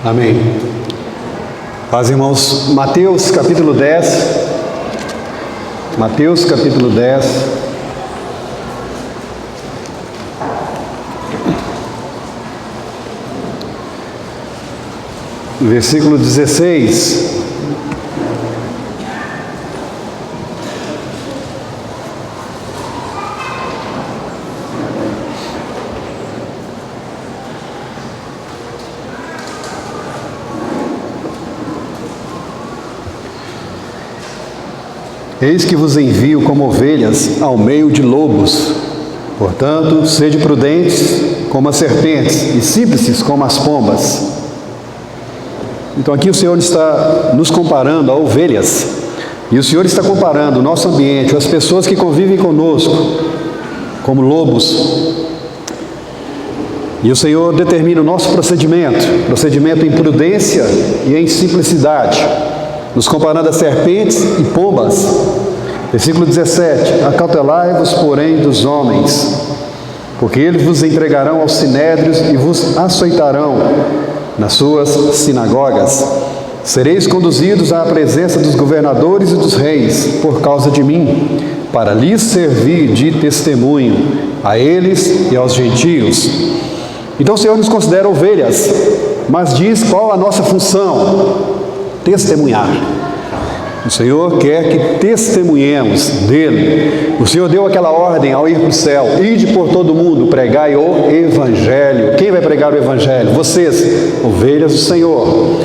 Amém. Paz, irmãos. Mateus capítulo 10. Mateus capítulo 10. Versículo 16. Eis que vos envio como ovelhas ao meio de lobos. Portanto, sede prudentes como as serpentes e simples como as pombas. Então aqui o Senhor está nos comparando a ovelhas. E o Senhor está comparando o nosso ambiente, as pessoas que convivem conosco, como lobos. E o Senhor determina o nosso procedimento em prudência e em simplicidade, nos comparando a serpentes e pombas. Versículo 17: acautelai-vos, porém, dos homens, porque eles vos entregarão aos sinédrios e vos açoitarão nas suas sinagogas. Sereis conduzidos à presença dos governadores e dos reis, por causa de mim, para lhes servir de testemunho a eles e aos gentios. Então o Senhor nos considera ovelhas, mas diz qual a nossa função: testemunhar. O Senhor quer que testemunhemos dele. O Senhor deu aquela ordem ao ir para o céu: ide por todo mundo, pregai o Evangelho. Quem vai pregar o Evangelho? Vocês, ovelhas do Senhor.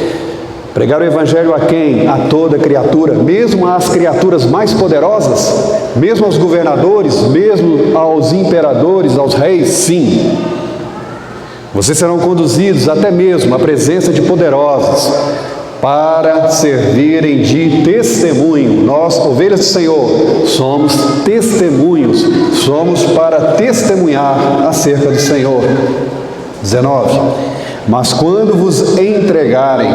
Pregar o Evangelho a quem? A toda criatura, mesmo às criaturas mais poderosas, mesmo aos governadores, mesmo aos imperadores, aos reis, sim. Vocês serão conduzidos até mesmo à presença de poderosos, para servirem de testemunho. Nós, ovelhas do Senhor, somos testemunhos, somos para testemunhar acerca do Senhor. 19. Mas quando vos entregarem,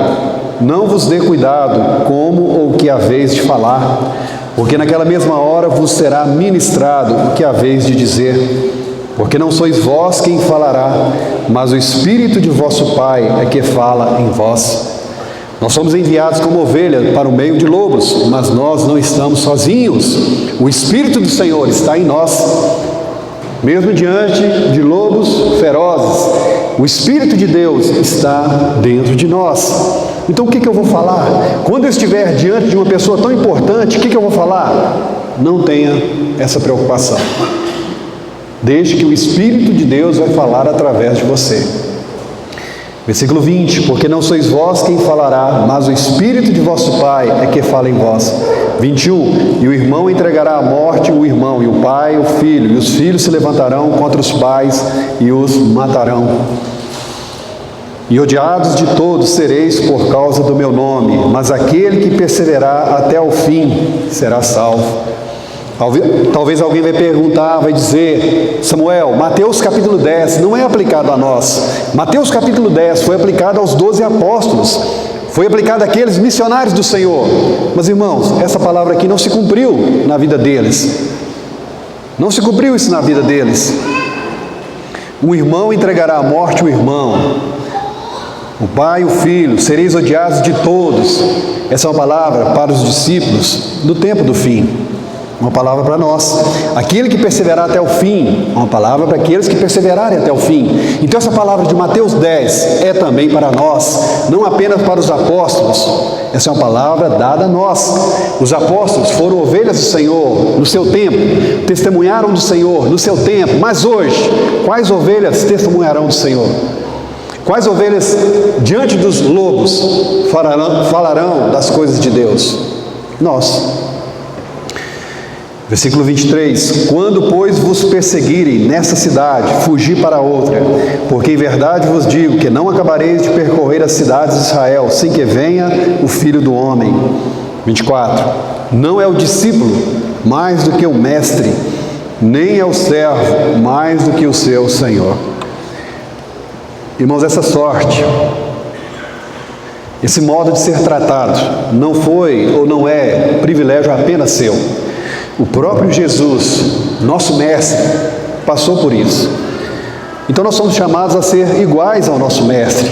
não vos dê cuidado como ou que haveis de falar, porque naquela mesma hora vos será ministrado o que haveis de dizer. Porque não sois vós quem falará, mas o Espírito de vosso Pai é que fala em vós. Nós somos enviados como ovelha para o meio de lobos, mas nós não estamos sozinhos. O Espírito do Senhor está em nós. Mesmo diante de lobos ferozes, o Espírito de Deus está dentro de nós. Então o que eu vou falar? Quando eu estiver diante de uma pessoa tão importante, o que eu vou falar? Não tenha essa preocupação. Deixe que o Espírito de Deus vai falar através de você. Versículo 20: porque não sois vós quem falará, mas o Espírito de vosso Pai é que fala em vós. 21: e o irmão entregará à morte o irmão, e o pai o filho, e os filhos se levantarão contra os pais e os matarão. E odiados de todos sereis por causa do meu nome, mas aquele que perseverar até ao fim será salvo. Talvez alguém vai perguntar, vai dizer: Samuel, Mateus capítulo 10 não é aplicado a nós. Mateus capítulo 10 foi aplicado aos 12 apóstolos, foi aplicado àqueles missionários do Senhor. Mas irmãos, essa palavra aqui não se cumpriu na vida deles. Não se cumpriu isso na vida deles. Um irmão entregará à morte o irmão, o pai e o filho, sereis odiados de todos. Essa é uma palavra para os discípulos do tempo do fim. Uma palavra para nós. Aquele que perseverar até o fim, uma palavra para aqueles que perseverarem até o fim. Então essa palavra de Mateus 10 é também para nós, não apenas para os apóstolos. Essa é uma palavra dada a nós. Os apóstolos foram ovelhas do Senhor no seu tempo, testemunharam do Senhor no seu tempo, mas hoje, quais ovelhas testemunharão do Senhor? Quais ovelhas diante dos lobos falarão das coisas de Deus? Nós. Versículo 23: quando, pois, vos perseguirem nessa cidade, fugi para outra, porque em verdade vos digo que não acabareis de percorrer as cidades de Israel, sem que venha o Filho do Homem. 24: não é o discípulo mais do que o mestre, nem é o servo mais do que o seu senhor. Irmãos, essa sorte, esse modo de ser tratado, não foi ou não é privilégio apenas seu. O próprio Jesus, nosso mestre, passou por isso. Então nós somos chamados a ser iguais ao nosso mestre.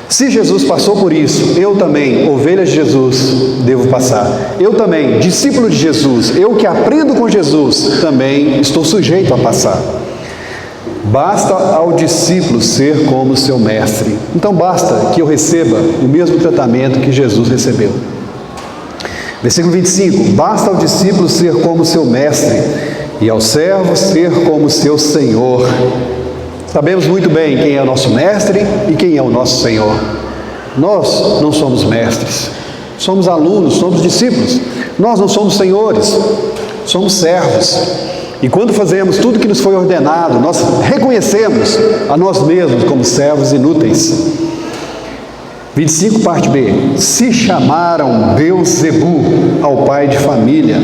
Se Jesus passou por isso, eu também, ovelha de Jesus, devo passar. Eu também, discípulo de Jesus, eu que aprendo com Jesus, também estou sujeito a passar. Basta ao discípulo ser como seu mestre. Então basta que eu receba o mesmo tratamento que Jesus recebeu. Versículo 25: basta ao discípulo ser como seu mestre, e ao servo ser como seu senhor. Sabemos muito bem quem é o nosso mestre e quem é o nosso senhor. Nós não somos mestres, somos alunos, somos discípulos. Nós não somos senhores, somos servos. E quando fazemos tudo que nos foi ordenado, nós reconhecemos a nós mesmos como servos inúteis. 25, parte B. Se chamaram Beelzebu ao pai de família,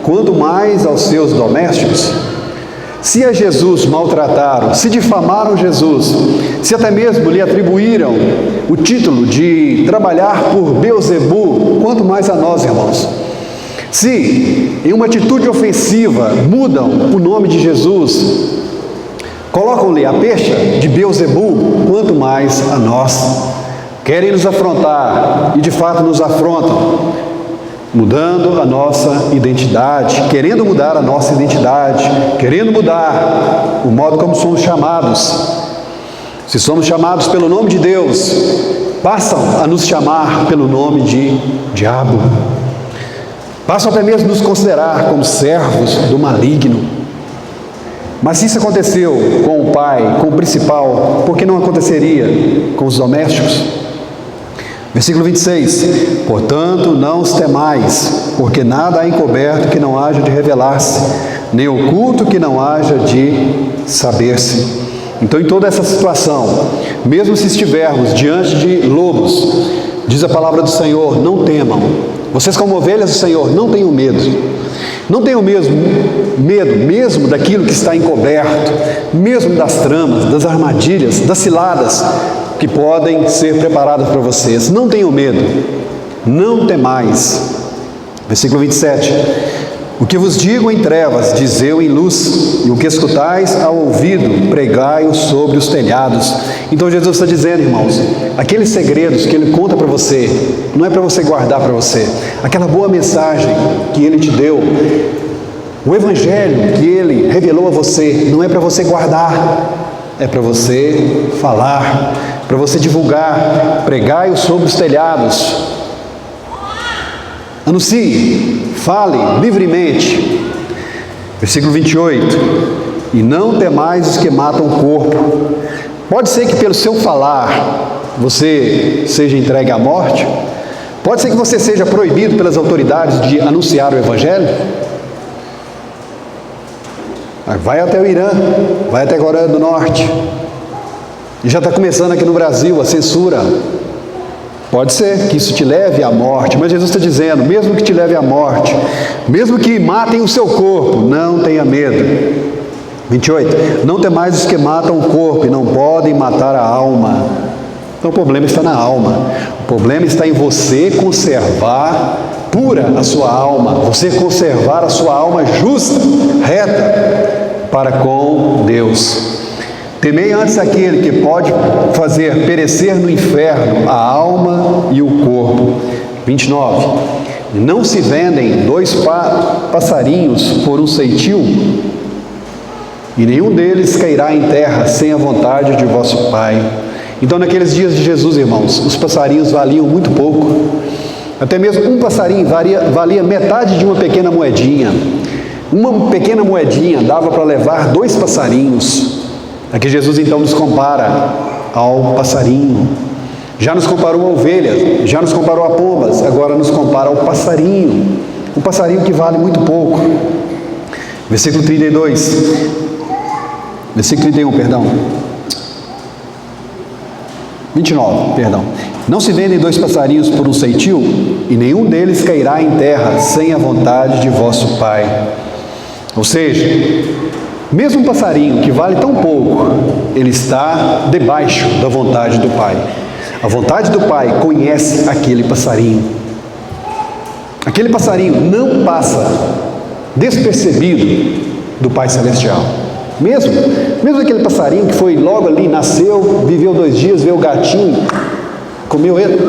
quanto mais aos seus domésticos? Se a Jesus maltrataram, se difamaram Jesus, se até mesmo lhe atribuíram o título de trabalhar por Beelzebu, quanto mais a nós, irmãos. Se, em uma atitude ofensiva, mudam o nome de Jesus, colocam-lhe a pecha de Beelzebu, quanto mais a nós. Querem nos afrontar, e de fato nos afrontam, mudando a nossa identidade, querendo mudar a nossa identidade, querendo mudar o modo como somos chamados. Se somos chamados pelo nome de Deus, passam a nos chamar pelo nome de diabo. Passam até mesmo a nos considerar como servos do maligno. Mas se isso aconteceu com o pai, com o principal, por que não aconteceria com os domésticos? Versículo 26: portanto, não os temais, porque nada há encoberto que não haja de revelar-se, nem oculto que não haja de saber-se. Então, em toda essa situação, mesmo se estivermos diante de lobos, diz a palavra do Senhor, não temam. Vocês, como ovelhas do Senhor, não tenham medo. Não tenham medo mesmo daquilo que está encoberto, mesmo das tramas, das armadilhas, das ciladas que podem ser preparadas para vocês. Não tenham medo, não temais. Versículo 27. O que vos digo em trevas, dizei-o em luz, e o que escutais ao ouvido, pregai-o sobre os telhados. Então Jesus está dizendo, irmãos, aqueles segredos que Ele conta para você, não é para você guardar para você. Aquela boa mensagem que Ele te deu, o Evangelho que Ele revelou a você, não é para você guardar, é para você falar, para você divulgar. Pregai-o sobre os telhados. Anuncie, fale livremente. Versículo 28. E não temais os que matam o corpo. Pode ser que pelo seu falar você seja entregue à morte. Pode ser que você seja proibido pelas autoridades de anunciar o Evangelho. Vai até o Irã, vai até a Coreia do Norte. E já está começando aqui no Brasil a censura. Pode ser que isso te leve à morte, mas Jesus está dizendo, mesmo que te leve à morte, mesmo que matem o seu corpo, não tenha medo. 28. Não temais os que matam o corpo e não podem matar a alma. Então o problema está na alma. O problema está em você conservar pura a sua alma, você conservar a sua alma justa, reta, para com Deus. Temei antes aquele que pode fazer perecer no inferno a alma e o corpo. 29. Não se vendem 2 passarinhos por um ceitil, e nenhum deles cairá em terra sem a vontade de vosso Pai. Então, naqueles dias de Jesus, irmãos, os passarinhos valiam muito pouco. Até mesmo um passarinho valia metade de uma pequena moedinha. Uma pequena moedinha dava para levar 2 passarinhos. Aqui Jesus então nos compara ao passarinho. Já nos comparou a ovelhas, já nos comparou a pombas, agora nos compara ao passarinho. Um passarinho que vale muito pouco. Versículo 32. Versículo 31, perdão. 29, perdão. Não se vendem 2 passarinhos por um ceitil, e nenhum deles cairá em terra sem a vontade de vosso Pai. Ou seja, mesmo um passarinho que vale tão pouco, ele está debaixo da vontade do Pai. A vontade do Pai conhece aquele passarinho. Aquele passarinho não passa despercebido do Pai Celestial. Mesmo aquele passarinho que foi logo ali, nasceu, viveu 2 dias, veio o gatinho, comeu ele.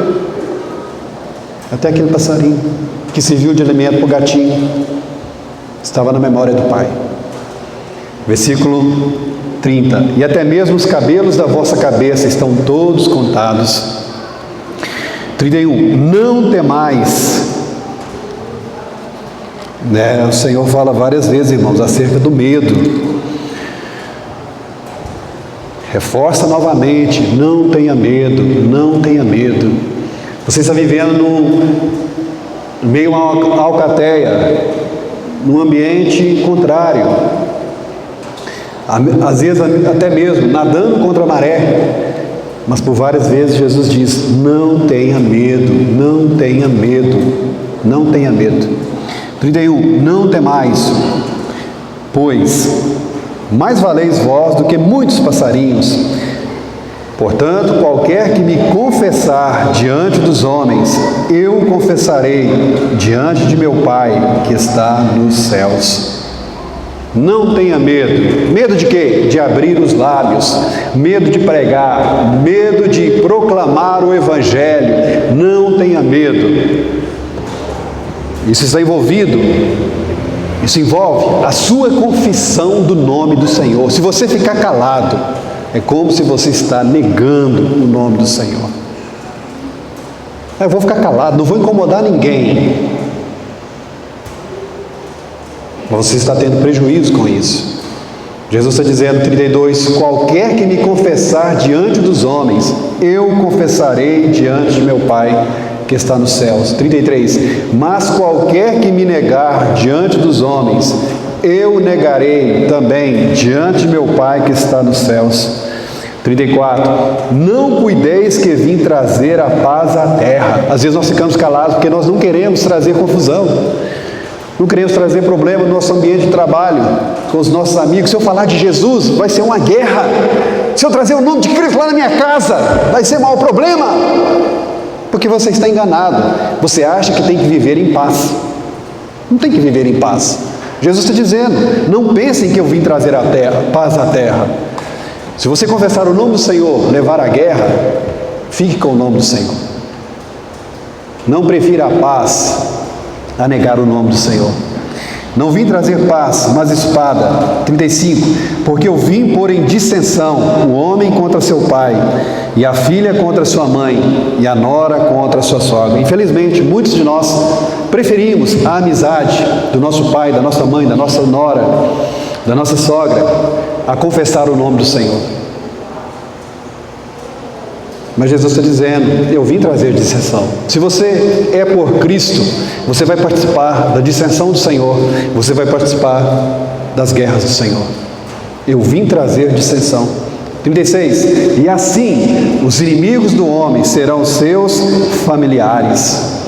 Até aquele passarinho que serviu de alimento para o gatinho estava na memória do Pai. Versículo 30. E até mesmo os cabelos da vossa cabeça estão todos contados. 31. Não temais. O Senhor fala várias vezes, irmãos, acerca do medo. Reforça novamente, não tenha medo, não tenha medo. Você está vivendo no meio a uma alcateia, num ambiente contrário. Às vezes até mesmo nadando contra a maré. Mas por várias vezes Jesus diz: não tenha medo, não tenha medo, não tenha medo. 31. Não temais, pois mais valeis vós do que muitos passarinhos. Portanto, qualquer que me confessar diante dos homens, eu confessarei diante de meu Pai que está nos céus. Não tenha medo. Medo de quê? De abrir os lábios, medo de pregar, medo de proclamar o Evangelho. Não tenha medo. Isso está envolvido. Isso envolve a sua confissão do nome do Senhor. Se você ficar calado, é como se você está negando o nome do Senhor. Eu vou ficar calado, não vou incomodar ninguém. Mas você está tendo prejuízo com isso. Jesus está dizendo, 32, qualquer que me confessar diante dos homens, eu confessarei diante de meu Pai que está nos céus. 33, mas qualquer que me negar diante dos homens, eu negarei também diante de meu Pai que está nos céus. 34, não cuideis que vim trazer a paz à terra. Às vezes nós ficamos calados porque nós não queremos trazer confusão. Não queremos trazer problema no nosso ambiente de trabalho, com os nossos amigos. Se eu falar de Jesus, vai ser uma guerra. Se eu trazer o nome de Cristo lá na minha casa, vai ser mau problema. Porque você está enganado. Você acha que tem que viver em paz. Não tem que viver em paz. Jesus está dizendo, não pensem que eu vim trazer a terra, paz à terra. Se você confessar o nome do Senhor, levar a guerra, fique com o nome do Senhor. Não prefira a paz a negar o nome do Senhor. Não vim trazer paz, mas espada. 35, porque eu vim pôr em dissensão o homem contra seu pai, e a filha contra sua mãe, e a nora contra sua sogra. Infelizmente, muitos de nós preferimos a amizade do nosso pai, da nossa mãe, da nossa nora, da nossa sogra, a confessar o nome do Senhor. Mas Jesus está dizendo, eu vim trazer dissensão. Se você é por Cristo, você vai participar da dissensão do Senhor, você vai participar das guerras do Senhor. Eu vim trazer dissensão. 36, e assim os inimigos do homem serão seus familiares.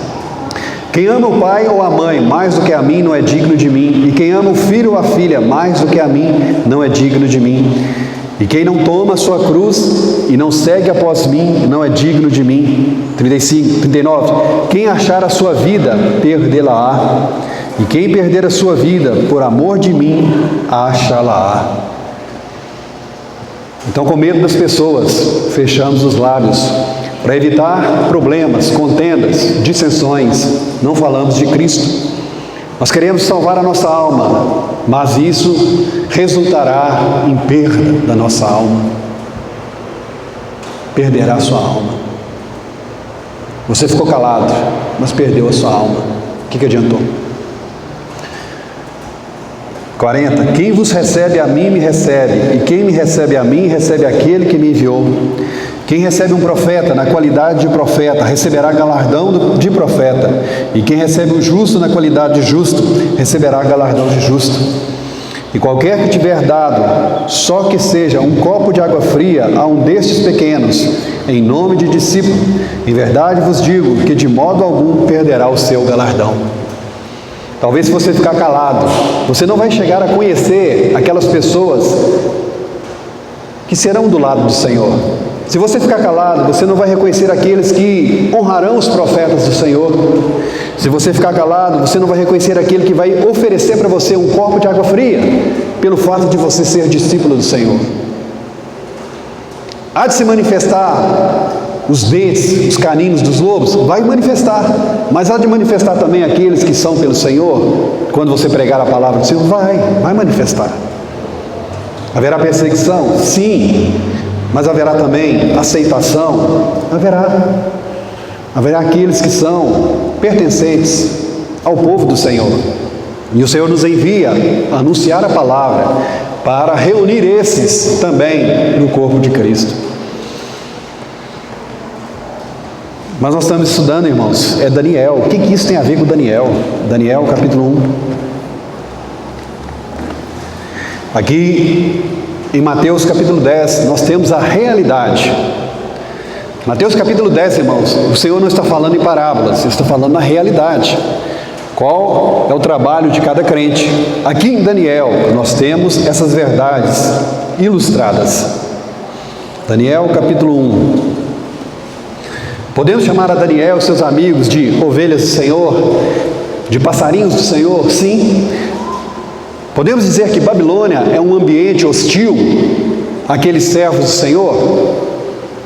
Quem ama o pai ou a mãe mais do que a mim não é digno de mim, e quem ama o filho ou a filha mais do que a mim não é digno de mim. E quem não toma a sua cruz e não segue após mim, não é digno de mim. 35, 39. Quem achar a sua vida, perdê-la-á. E quem perder a sua vida, por amor de mim, achá-la-á. Então, com medo das pessoas, fechamos os lábios. Para evitar problemas, contendas, dissensões, não falamos de Cristo. Nós queremos salvar a nossa alma, mas isso resultará em perda da nossa alma. Perderá a sua alma. Você ficou calado, mas perdeu a sua alma. O que adiantou? 40. Quem vos recebe a mim, me recebe, e quem me recebe a mim, recebe aquele que me enviou. Quem recebe um profeta na qualidade de profeta, receberá galardão de profeta. E quem recebe um justo na qualidade de justo, receberá galardão de justo. E qualquer que tiver dado, só que seja um copo de água fria a um destes pequenos, em nome de discípulo, em verdade vos digo que de modo algum perderá o seu galardão. Talvez se você ficar calado, você não vai chegar a conhecer aquelas pessoas que serão do lado do Senhor. Se você ficar calado, você não vai reconhecer aqueles que honrarão os profetas do Senhor. Se você ficar calado, você não vai reconhecer aquele que vai oferecer para você um copo de água fria, pelo fato de você ser discípulo do Senhor. Há de se manifestar os dentes, os caninos dos lobos, vai manifestar, mas há de manifestar também aqueles que são pelo Senhor. Quando você pregar a palavra do Senhor, vai manifestar. Haverá perseguição? Sim, mas haverá também aceitação? Haverá aqueles que são pertencentes ao povo do Senhor. E o Senhor nos envia a anunciar a palavra para reunir esses também no corpo de Cristo. Mas nós estamos estudando, irmãos, Daniel. O que isso tem a ver com Daniel? Daniel, capítulo 1. Aqui, em Mateus, capítulo 10, nós temos a realidade. Mateus, capítulo 10, irmãos, o Senhor não está falando em parábolas, Ele está falando na realidade. Qual é o trabalho de cada crente? Aqui em Daniel, nós temos essas verdades ilustradas. Daniel, capítulo 1. Podemos chamar a Daniel e seus amigos de ovelhas do Senhor, de passarinhos do Senhor? Sim. Podemos dizer que Babilônia é um ambiente hostil àqueles servos do Senhor?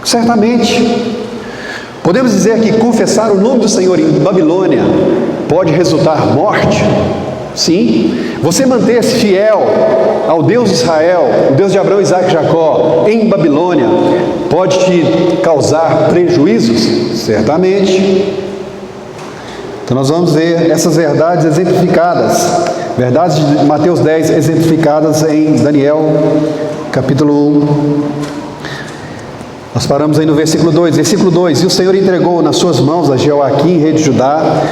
Certamente. Podemos dizer que confessar o nome do Senhor em Babilônia pode resultar morte? Sim. Você manter-se fiel ao Deus de Israel, o Deus de Abraão, Isaac e Jacó, em Babilônia, pode te causar prejuízos? Certamente. Então nós vamos ver essas verdades exemplificadas, verdades de Mateus 10 exemplificadas em Daniel, capítulo 1. Nós paramos aí no versículo 2. Versículo 2: E o Senhor entregou nas suas mãos a Jeoaquim, rei de Judá,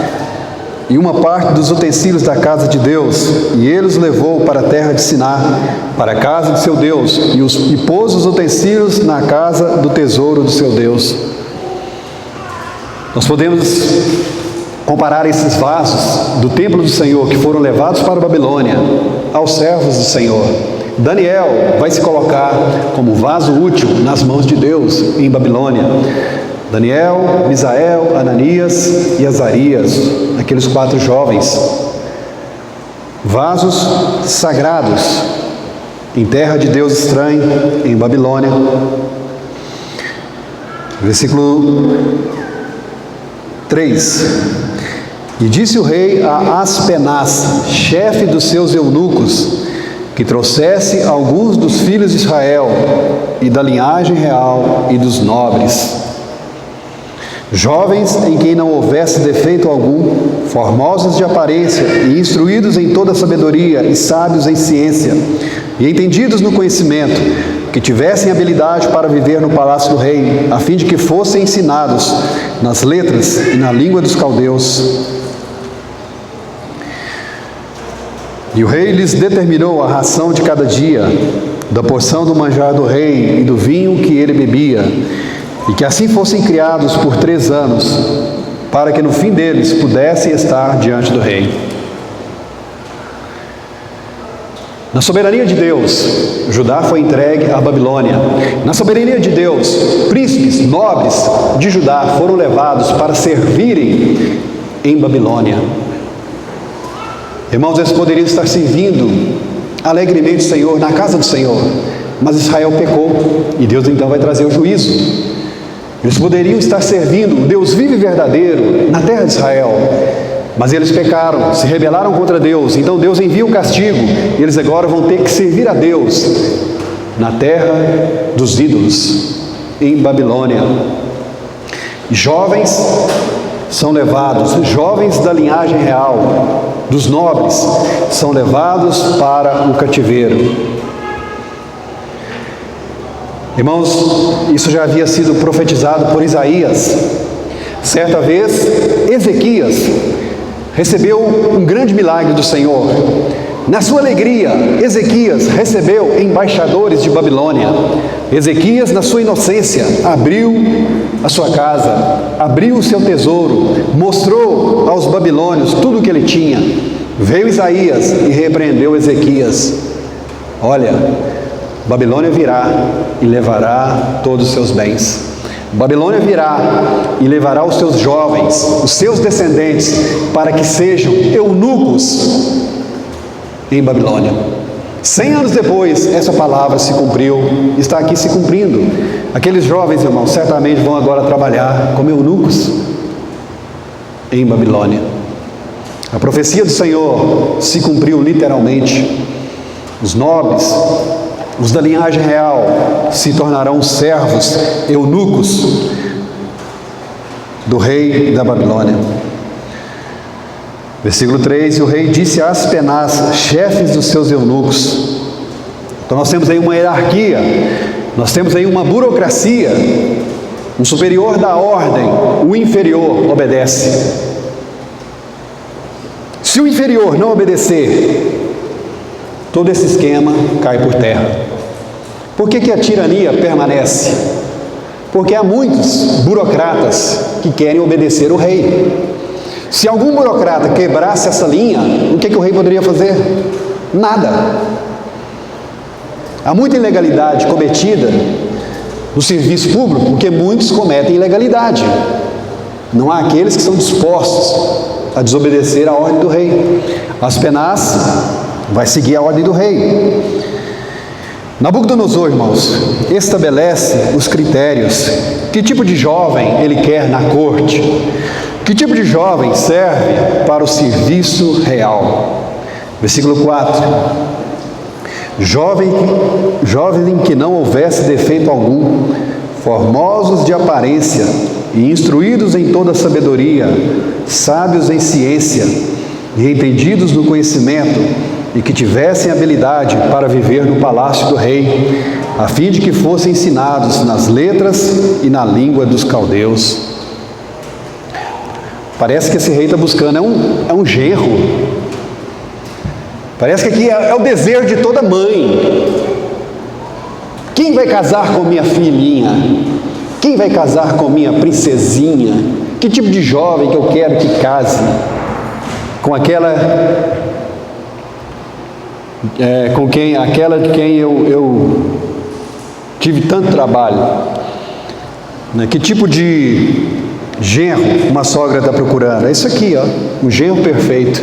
e uma parte dos utensílios da casa de Deus, e ele os levou para a terra de Siná, para a casa de seu Deus, e pôs os utensílios na casa do tesouro do seu Deus. Nós podemos comparar esses vasos do templo do Senhor, que foram levados para a Babilônia, aos servos do Senhor. Daniel vai se colocar como vaso útil nas mãos de Deus em Babilônia. Daniel, Misael, Ananias e Azarias, aqueles 4 jovens, vasos sagrados em terra de Deus estranho, em Babilônia. Versículo 3: E disse o rei a Aspenaz, chefe dos seus eunucos, que trouxesse alguns dos filhos de Israel e da linhagem real e dos nobres, jovens em quem não houvesse defeito algum, formosos de aparência e instruídos em toda sabedoria e sábios em ciência e entendidos no conhecimento, que tivessem habilidade para viver no palácio do rei, a fim de que fossem ensinados nas letras e na língua dos caldeus. E o rei lhes determinou a ração de cada dia, da porção do manjar do rei e do vinho que ele bebia, e que assim fossem criados por 3 anos, para que no fim deles pudessem estar diante do rei. Na soberania de Deus, Judá foi entregue à Babilônia. Na soberania de Deus, príncipes nobres de Judá foram levados para servirem em Babilônia. Irmãos, eles poderiam estar servindo alegremente o Senhor, na casa do Senhor, mas Israel pecou, e Deus então vai trazer o juízo. Eles poderiam estar servindo o Deus vivo e verdadeiro na terra de Israel, mas eles pecaram, se rebelaram contra Deus. Então Deus envia um castigo, e eles agora vão ter que servir a Deus na terra dos ídolos, em Babilônia. Jovens são levados, jovens da linhagem real, dos nobres, são levados para o cativeiro. Irmãos, isso já havia sido profetizado por Isaías. Certa vez, Ezequias recebeu um grande milagre do Senhor. Na sua alegria, Ezequias recebeu embaixadores de Babilônia. Ezequias, na sua inocência, abriu a sua casa, abriu o seu tesouro, mostrou aos babilônios tudo o que ele tinha. Veio Isaías e repreendeu Ezequias: olha, Babilônia virá e levará todos os seus bens. Babilônia virá e levará os seus jovens, os seus descendentes, para que sejam eunucos em Babilônia. 100 anos depois, essa palavra se cumpriu, está aqui se cumprindo. Aqueles jovens, irmãos, certamente vão agora trabalhar como eunucos em Babilônia. A profecia do Senhor se cumpriu literalmente. Os nobres, os da linhagem real, se tornarão servos, eunucos do rei da Babilônia. Versículo 3: e o rei disse a Aspenaz, chefes dos seus eunucos. Então nós temos aí uma hierarquia, nós temos aí uma burocracia. Um superior dá ordem, o inferior obedece. Se o inferior não obedecer, todo esse esquema cai por terra. Por que a tirania permanece? Porque há muitos burocratas que querem obedecer o rei. Se algum burocrata quebrasse essa linha, o que o rei poderia fazer? Nada. Há muita ilegalidade cometida no serviço público, porque muitos cometem ilegalidade. Não há aqueles que são dispostos a desobedecer a ordem do rei. Aspenaz vai seguir a ordem do rei. Nabucodonosor, irmãos, estabelece os critérios. Que tipo de jovem ele quer na corte? Que tipo de jovem serve para o serviço real? Versículo 4: jovens em que não houvesse defeito algum, formosos de aparência e instruídos em toda sabedoria, sábios em ciência e entendidos no conhecimento, e que tivessem habilidade para viver no palácio do rei, a fim de que fossem ensinados nas letras e na língua dos caldeus. Parece que esse rei está buscando, é um genro. Parece que aqui é o desejo de toda mãe. Quem vai casar com minha filhinha? Quem vai casar com minha princesinha? Que tipo de jovem que eu quero que case? Com aquela de quem eu tive tanto trabalho. Que tipo de genro uma sogra está procurando? É isso aqui, ó, um genro perfeito.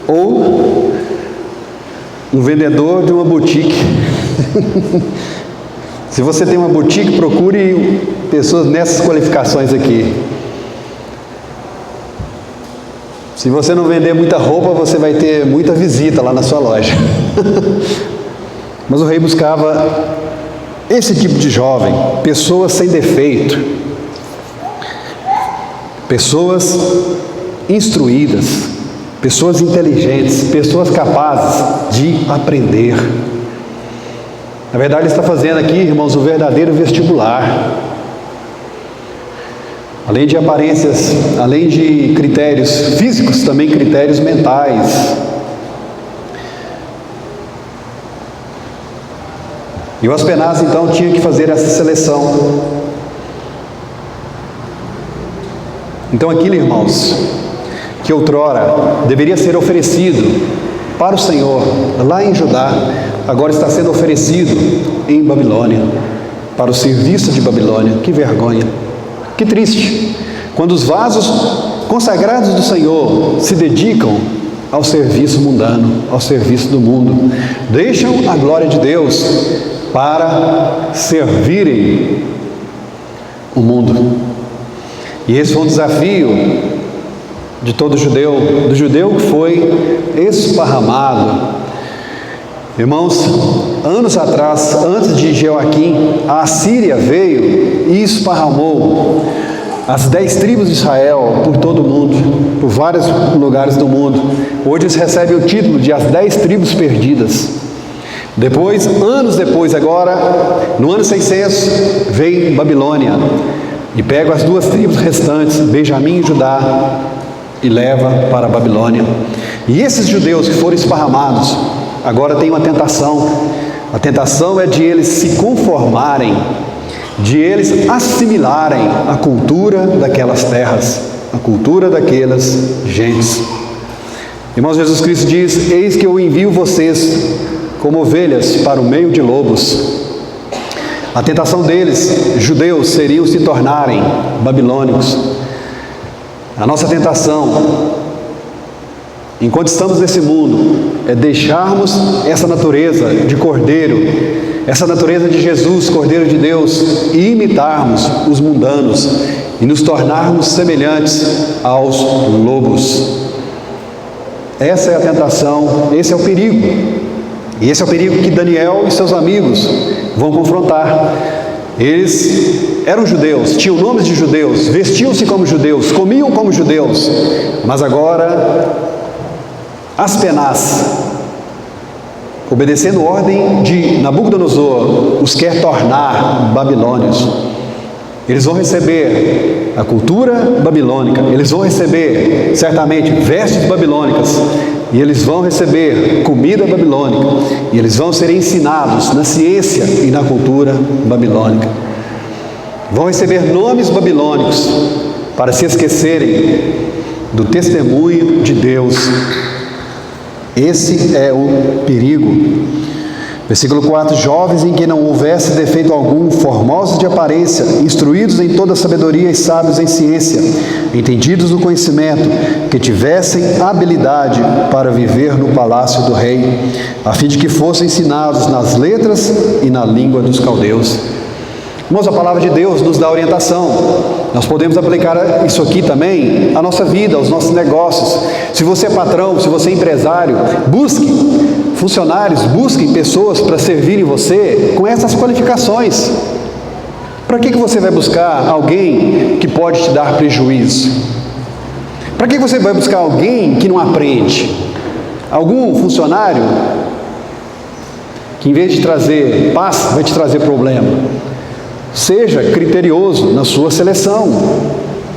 Ou um vendedor de uma boutique. Se você tem uma boutique, procure pessoas nessas qualificações aqui. Se você não vender muita roupa, você vai ter muita visita lá na sua loja. Mas o rei buscava esse tipo de jovem, pessoas sem defeito, pessoas instruídas, pessoas inteligentes, pessoas capazes de aprender. Na verdade, ele está fazendo aqui, irmãos, o verdadeiro vestibular. Além de aparências, além de critérios físicos, também critérios mentais. E o Aspenaz, então, tinha que fazer essa seleção. Então, aquilo, irmãos, que outrora deveria ser oferecido para o Senhor, lá em Judá, agora está sendo oferecido em Babilônia, para o serviço de Babilônia. Que vergonha, que triste, quando os vasos consagrados do Senhor se dedicam ao serviço mundano, ao serviço do mundo, deixam a glória de Deus para servirem o mundo. E esse foi um desafio de todo judeu, do judeu que foi esparramado. Irmãos, anos atrás, antes de Jeoaquim, a Assíria veio e esparramou as 10 tribos de Israel por todo o mundo, por vários lugares do mundo. Hoje eles recebem o título de as 10 tribos perdidas. Depois, anos depois, agora, no ano 600, veio Babilônia e pega as 2 tribos restantes, Benjamim e Judá, e leva para a Babilônia. E esses judeus que foram esparramados, agora tem uma tentação. A tentação é de eles se conformarem, de eles assimilarem a cultura daquelas terras. a cultura daquelas gentes. Irmãos, Jesus Cristo diz: eis que eu envio vocês como ovelhas para o meio de lobos. A tentação deles, judeus, seriam se tornarem babilônicos. A nossa tentação, enquanto estamos nesse mundo, é deixarmos essa natureza de Cordeiro, essa natureza de Jesus, Cordeiro de Deus, e imitarmos os mundanos e nos tornarmos semelhantes aos lobos. Essa é a tentação, esse é o perigo. E esse é o perigo que Daniel e seus amigos vão confrontar. Eles eram judeus, tinham nomes de judeus, vestiam-se como judeus, comiam como judeus, mas agora Aspenaz, obedecendo ordem de Nabucodonosor, os quer tornar babilônios. Eles vão receber a cultura babilônica, eles vão receber certamente vestes babilônicas, e eles vão receber comida babilônica, e eles vão ser ensinados na ciência e na cultura babilônica. Vão receber nomes babilônicos para se esquecerem do testemunho de Deus. Esse é o perigo. Versículo 4: jovens em que não houvesse defeito algum, formosos de aparência, instruídos em toda sabedoria e sábios em ciência, entendidos no conhecimento, que tivessem habilidade para viver no palácio do rei, a fim de que fossem ensinados nas letras e na língua dos caldeus. Irmãos, a palavra de Deus nos dá orientação. Nós podemos aplicar isso aqui também à nossa vida, aos nossos negócios. Se você é patrão, se você é empresário, busque funcionários, busquem pessoas para servirem você com essas qualificações. Para que você vai buscar alguém que pode te dar prejuízo? Para que você vai buscar alguém que não aprende? Algum funcionário que, em vez de trazer paz, vai te trazer problema. Seja criterioso na sua seleção.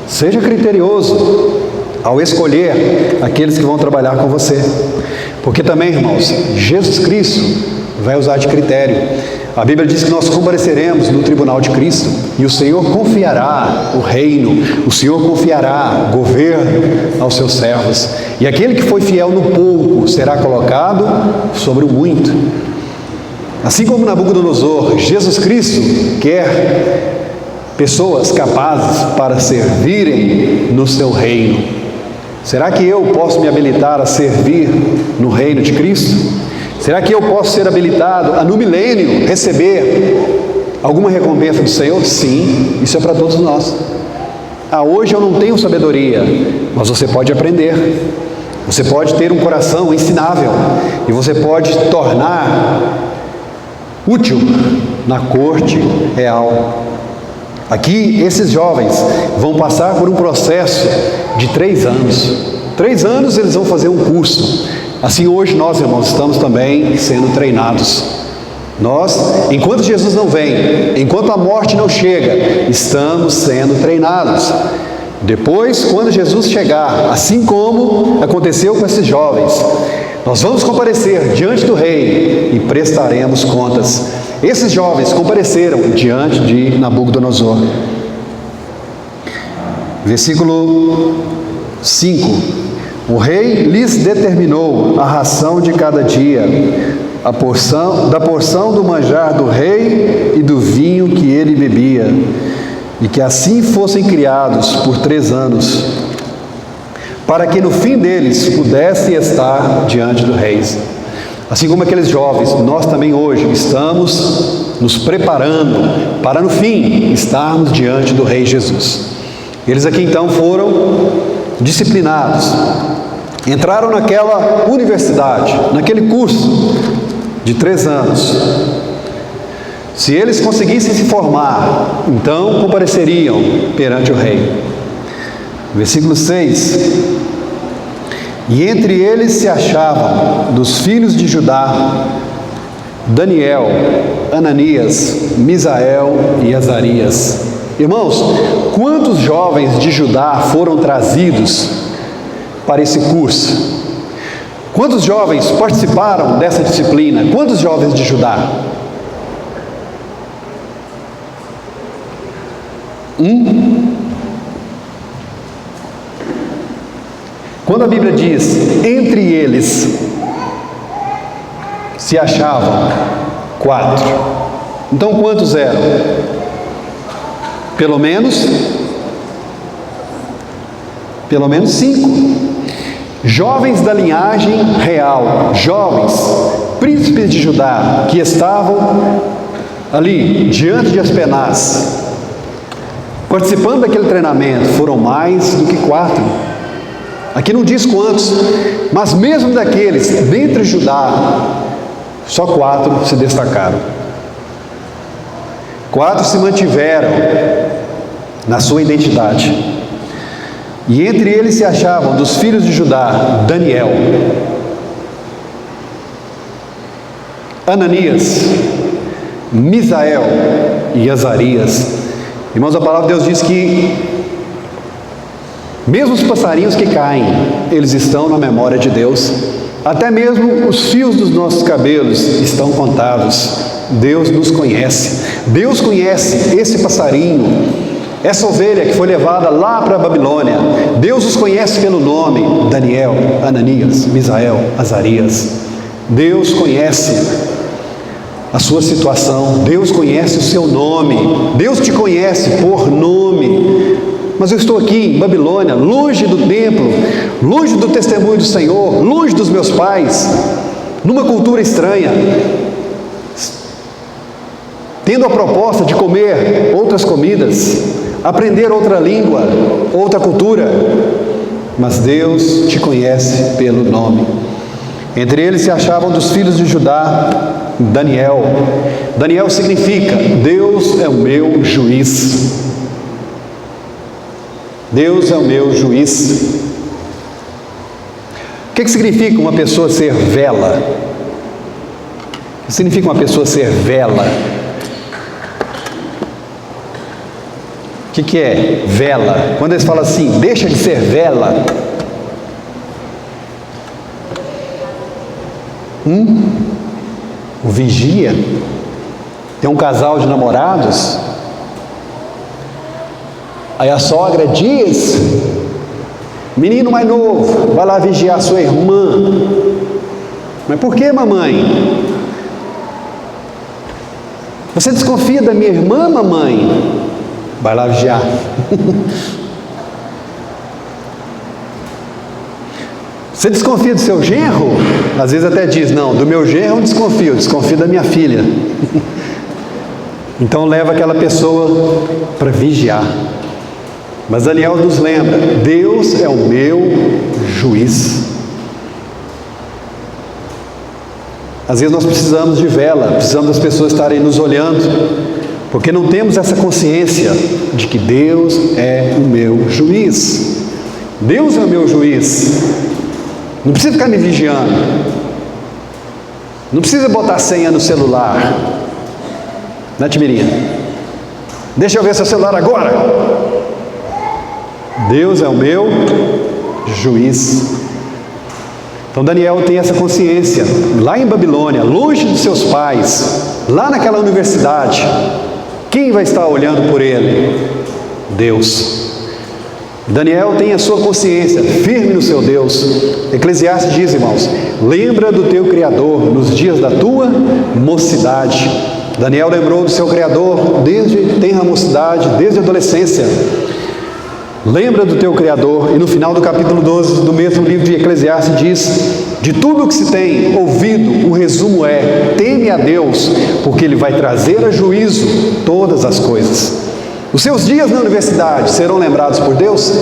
Seja criterioso ao escolher aqueles que vão trabalhar com você. Porque também, irmãos, Jesus Cristo vai usar de critério. A Bíblia diz que nós compareceremos no tribunal de Cristo e o Senhor confiará o reino, o Senhor confiará governo aos seus servos. E aquele que foi fiel no pouco será colocado sobre o muito. Assim como Nabucodonosor, Jesus Cristo quer pessoas capazes para servirem no seu reino. Será que eu posso me habilitar a servir no reino de Cristo? Será que eu posso ser habilitado a, no milênio, receber alguma recompensa do Senhor? Sim, isso é para todos nós. Hoje eu não tenho sabedoria, mas você pode aprender. Você pode ter um coração ensinável e você pode tornar útil na corte real. Aqui, esses jovens vão passar por um processo de 3 anos. 3 anos eles vão fazer um curso. Assim, hoje nós, irmãos, estamos também sendo treinados. Nós, enquanto Jesus não vem, enquanto a morte não chega, estamos sendo treinados. Depois, quando Jesus chegar, assim como aconteceu com esses jovens, nós vamos comparecer diante do rei e prestaremos contas. Esses jovens compareceram diante de Nabucodonosor. Versículo 5: o rei lhes determinou a ração de cada dia, da porção do manjar do rei e do vinho que ele bebia, e que assim fossem criados por 3 anos, para que no fim deles pudesse estar diante do rei. Assim como aqueles jovens, nós também hoje estamos nos preparando para no fim estarmos diante do Rei Jesus. Eles aqui então foram disciplinados, entraram naquela universidade, naquele curso de 3 anos. Se eles conseguissem se formar, então compareceriam perante o rei. Versículo 6: e entre eles se achavam, dos filhos de Judá, Daniel, Ananias, Misael e Azarias. Irmãos, quantos jovens de Judá foram trazidos para esse curso? Quantos jovens participaram dessa disciplina? Quantos jovens de Judá? 1? Quando a Bíblia diz, entre eles se achavam 4. Então quantos eram? Pelo menos 5. Jovens da linhagem real, jovens, príncipes de Judá, que estavam ali, diante de Aspenaz, participando daquele treinamento. Foram mais do que 4. Aqui não diz quantos, mas mesmo daqueles, dentre Judá, só 4 se destacaram. 4 se mantiveram na sua identidade. E entre eles se achavam, dos filhos de Judá, Daniel, Ananias, Misael e Azarias. Irmãos, a palavra de Deus diz que mesmo os passarinhos que caem, eles estão na memória de Deus. Até mesmo os fios dos nossos cabelos estão contados. Deus nos conhece. Deus conhece esse passarinho, essa ovelha que foi levada lá para a Babilônia. Deus os conhece pelo nome: Daniel, Ananias, Misael, Azarias. Deus conhece a sua situação. Deus conhece o seu nome. Deus te conhece por nome. Mas eu estou aqui em Babilônia, longe do templo, longe do testemunho do Senhor, longe dos meus pais, numa cultura estranha, tendo a proposta de comer outras comidas, aprender outra língua, outra cultura. Mas Deus te conhece pelo nome. Entre eles se achavam, dos filhos de Judá, Daniel. Daniel significa: Deus é o meu juiz. Deus é o meu juiz. O que significa uma pessoa ser vela? O que significa uma pessoa ser vela? O que é vela? Quando eles falam assim, deixa de ser vela. O vigia. Tem um casal de namorados. Aí a sogra diz: menino mais novo, vai lá vigiar sua irmã. Mas por que, mamãe? Você desconfia da minha irmã, mamãe? Vai lá vigiar. Você desconfia do seu genro? Às vezes até diz: não, do meu genro eu não desconfio, eu desconfio da minha filha. Então leva aquela pessoa para vigiar. Mas Daniel nos lembra: Deus é o meu juiz. Às vezes nós precisamos de vela, precisamos das pessoas estarem nos olhando, porque não temos essa consciência de que Deus é o meu juiz. Deus é o meu juiz. Não precisa ficar me vigiando. Não precisa botar senha no celular. Né, Timirinha? Deixa eu ver seu celular agora. Deus é o meu juiz. Então Daniel tem essa consciência. Lá em Babilônia, longe dos seus pais, lá naquela universidade, quem vai estar olhando por ele? Deus. Daniel tem a sua consciência firme no seu Deus. Eclesiastes diz, irmãos: lembra do teu Criador nos dias da tua mocidade. Daniel lembrou do seu Criador desde tenra mocidade, desde a adolescência. Lembra do teu Criador. E no final do capítulo 12 do mesmo livro de Eclesiastes diz: de tudo o que se tem ouvido, o resumo é: teme a Deus, porque Ele vai trazer a juízo todas as coisas. Os seus dias na universidade serão lembrados por Deus?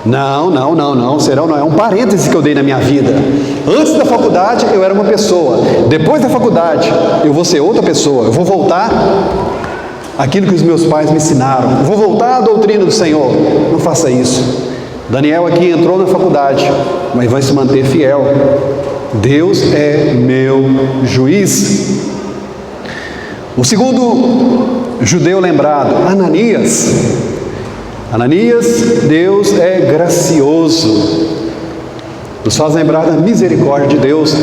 Não, serão não. É um parêntese que eu dei na minha vida. Antes da faculdade eu era uma pessoa, depois da faculdade eu vou ser outra pessoa. Eu vou voltar aquilo que os meus pais me ensinaram, eu vou voltar à doutrina do Senhor. Não faça isso. Daniel aqui entrou na faculdade, mas vai se manter fiel. Deus é meu juiz. O segundo judeu lembrado, Ananias. Ananias, Deus é gracioso. Nos faz lembrar da misericórdia de Deus.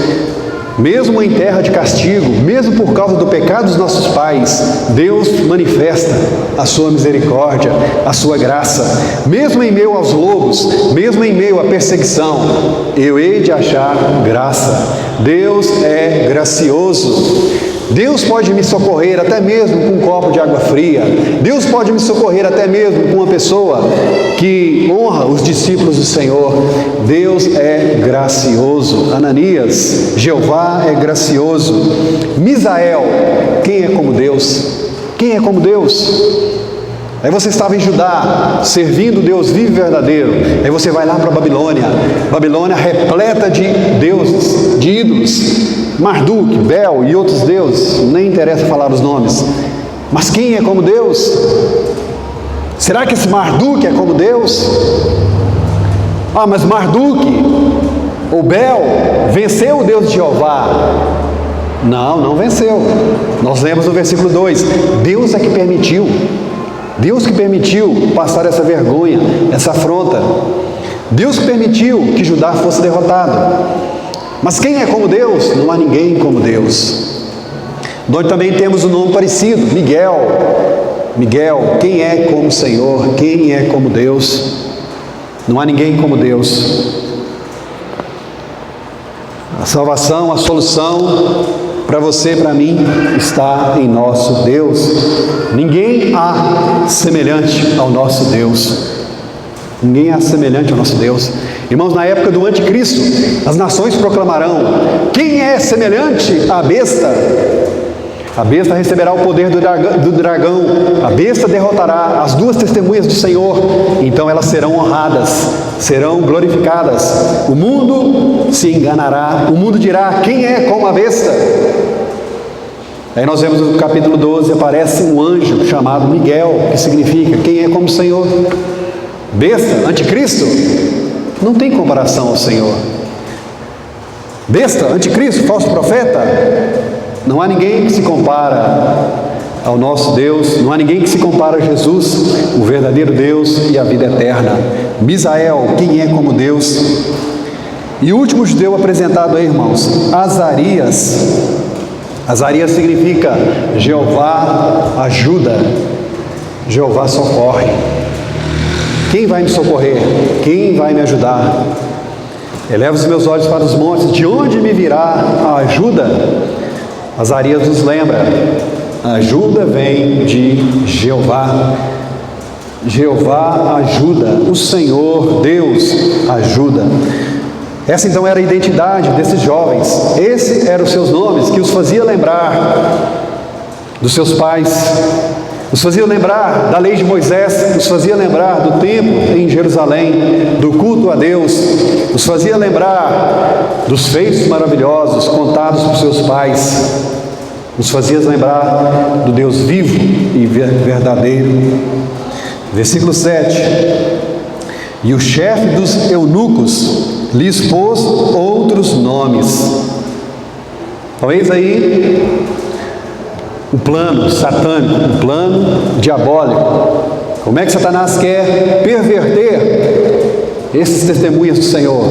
Mesmo em terra de castigo, mesmo por causa do pecado dos nossos pais, Deus manifesta a sua misericórdia, a sua graça. Mesmo em meio aos lobos, mesmo em meio à perseguição, eu hei de achar graça. Deus é gracioso. Deus pode me socorrer até mesmo com um copo de água fria. Deus pode me socorrer até mesmo com uma pessoa que honra os discípulos do Senhor. Deus é gracioso. Ananias, Jeová é gracioso. Misael, quem é como Deus? Quem é como Deus? Aí você estava em Judá, servindo o Deus vivo e verdadeiro. Aí você vai lá para a Babilônia. Babilônia repleta de deuses, de ídolos. Marduk, Bel e outros deuses. Nem interessa falar os nomes. Mas quem é como Deus? Será que esse Marduk é como Deus? Ah, mas Marduk ou Bel venceu o Deus de Jeová. Não, não venceu. Nós lemos no versículo 2. Deus é que permitiu. Deus que permitiu passar essa vergonha, essa afronta. Deus que permitiu que Judá fosse derrotado. Mas quem é como Deus? Não há ninguém como Deus. Nós também temos um nome parecido, Miguel. Miguel, quem é como o Senhor? Quem é como Deus? Não há ninguém como Deus. A salvação, a solução para você e para mim está em nosso Deus. Ninguém há semelhante ao nosso Deus. Ninguém há semelhante ao nosso Deus. Irmãos, na época do anticristo, as nações proclamarão: quem é semelhante à besta? A besta receberá o poder do dragão. A besta derrotará as duas testemunhas do Senhor. Então elas serão honradas, serão glorificadas. O mundo se enganará. O mundo dirá: quem é como a besta? Aí nós vemos no capítulo 12, aparece um anjo chamado Miguel, que significa quem é como o Senhor. Besta, anticristo, não tem comparação ao Senhor. Besta, anticristo, falso profeta, não há ninguém que se compara ao nosso Deus, não há ninguém que se compara a Jesus, o verdadeiro Deus e a vida eterna. Misael, quem é como Deus? E o último judeu apresentado aí, irmãos, Azarias. Azarias significa Jeová ajuda, Jeová socorre. Quem vai me socorrer? Quem vai me ajudar? Elevo os meus olhos para os montes, de onde me virá a ajuda? Azarias nos lembra: a ajuda vem de Jeová. Jeová ajuda, o Senhor Deus ajuda. Essa então era a identidade desses jovens. Esses eram os seus nomes, que os fazia lembrar dos seus pais, os fazia lembrar da lei de Moisés, os fazia lembrar do templo em Jerusalém, do culto a Deus, os fazia lembrar dos feitos maravilhosos contados por seus pais, os fazia lembrar do Deus vivo e verdadeiro. Versículo 7: e o chefe dos eunucos lhes pôs outros nomes. Então eis aí o plano satânico, o plano diabólico. Como é que Satanás quer perverter esses testemunhas do Senhor?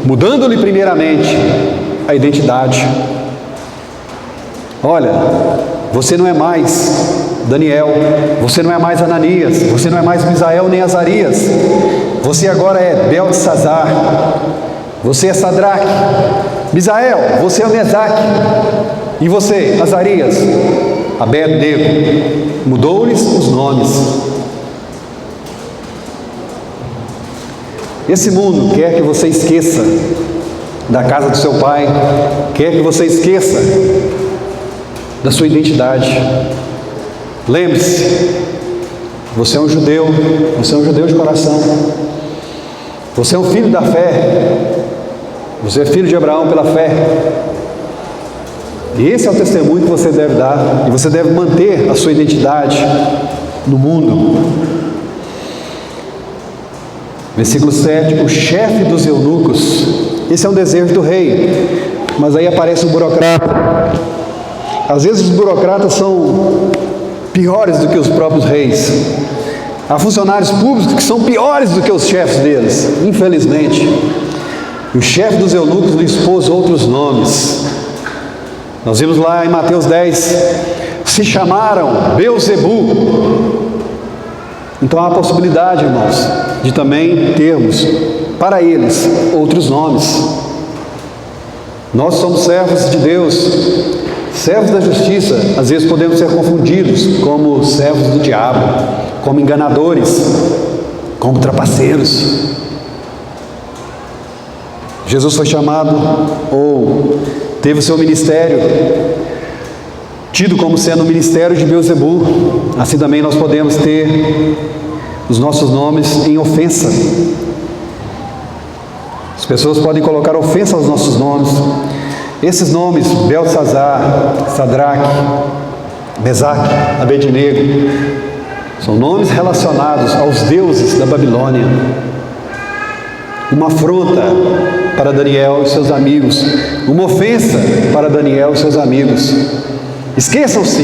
Mudando-lhe primeiramente a identidade. Olha, você não é mais Daniel, você não é mais Ananias, você não é mais Misael nem Azarias. Você agora é Beltesazar, você é Sadraque. Misael, você é o Mesaque. E você, Azarias, Abed-nego. Mudou-lhes os nomes. Esse mundo quer que você esqueça da casa do seu pai, quer que você esqueça da sua identidade. Lembre-se, você é um judeu de coração, você é um filho da fé, você é filho de Abraão pela fé. E esse é o testemunho que você deve dar, e você deve manter a sua identidade no mundo. Versículo 7, o chefe dos eunucos. Esse é um desejo do rei, mas aí aparece um burocrata. Às vezes os burocratas são piores do que os próprios reis. Há funcionários públicos que são piores do que os chefes deles, infelizmente. O chefe dos eunucos lhes pôs outros nomes. Nós vimos lá em Mateus 10, se chamaram Beelzebu. Então há a possibilidade, irmãos, de também termos para eles outros nomes. Nós somos servos de Deus, servos da justiça. Às vezes podemos ser confundidos como servos do diabo, como enganadores, como trapaceiros. Jesus foi chamado, ou teve o seu ministério tido como sendo o ministério de Beelzebu. Assim também nós podemos ter os nossos nomes em ofensa. As pessoas podem colocar ofensa aos nossos nomes. Esses nomes, Beltesazar, Sadraque, Mesaque, Abednego, são nomes relacionados aos deuses da Babilônia. Uma afronta para Daniel e seus amigos, uma ofensa para Daniel e seus amigos. Esqueçam-se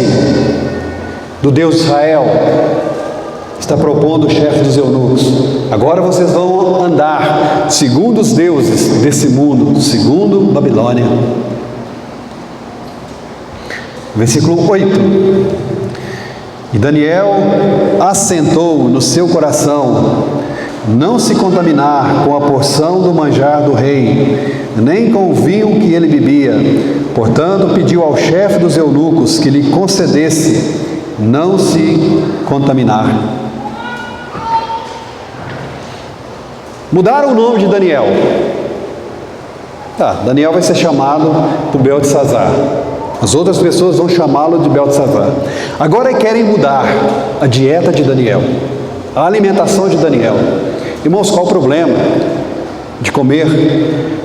do Deus de Israel, está propondo o chefe dos eunucos. Agora vocês vão andar segundo os deuses desse mundo, segundo Babilônia. Versículo 8. E Daniel assentou no seu coração não se contaminar com a porção do manjar do rei, nem com o vinho que ele bebia. Portanto, pediu ao chefe dos eunucos que lhe concedesse não se contaminar. Mudaram o nome de Daniel. Daniel vai ser chamado por Beltesazar. As outras pessoas vão chamá-lo de Beltesazar. Agora querem mudar a dieta de Daniel, a alimentação de Daniel. Irmãos, qual o problema de comer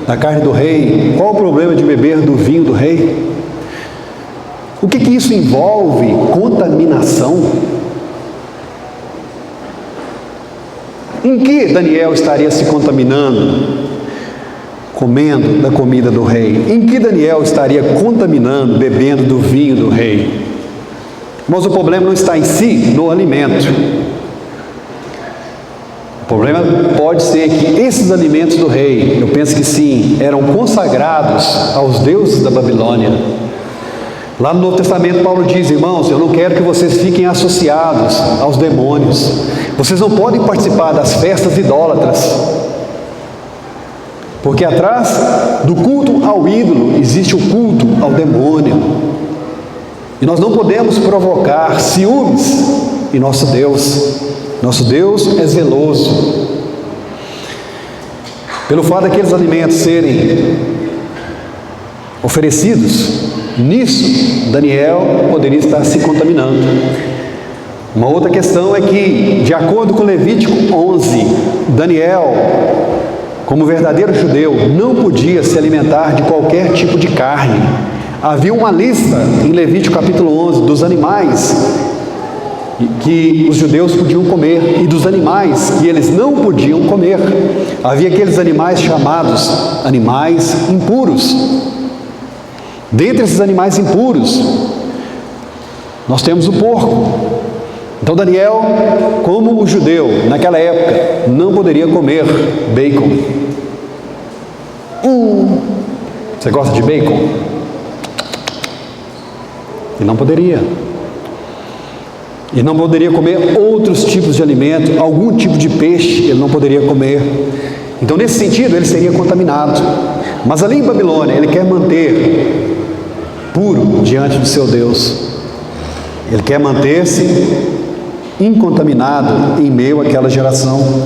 da carne do rei? Qual o problema de beber do vinho do rei? O que isso envolve? Contaminação? Em que Daniel estaria se contaminando comendo da comida do rei? Em que Daniel estaria contaminando bebendo do vinho do rei? Mas o problema não está em si, no alimento. O problema pode ser que esses alimentos do rei, eu penso que sim, eram consagrados aos deuses da Babilônia. Lá no Novo Testamento, Paulo diz: irmãos, eu não quero que vocês fiquem associados aos demônios. Vocês não podem participar das festas idólatras, porque atrás do culto ao ídolo existe o culto ao demônio. E nós não podemos provocar ciúmes em nosso Deus. Nosso Deus é zeloso. Pelo fato daqueles alimentos serem oferecidos, nisso Daniel poderia estar se contaminando. Uma outra questão é que, de acordo com Levítico 11, Daniel, como verdadeiro judeu, não podia se alimentar de qualquer tipo de carne. Havia uma lista em Levítico capítulo 11 dos animais que os judeus podiam comer e dos animais que eles não podiam comer. Havia aqueles animais chamados animais impuros. Dentre esses animais impuros, nós temos o porco. Então Daniel, como o judeu naquela época, não poderia comer bacon. Você gosta de bacon? Ele não poderia. Ele não poderia comer outros tipos de alimento, algum tipo de peixe ele não poderia comer. Então, nesse sentido, ele seria contaminado. Mas ali em Babilônia, ele quer manter puro diante do seu Deus. Ele quer manter-se incontaminado em meio àquela geração.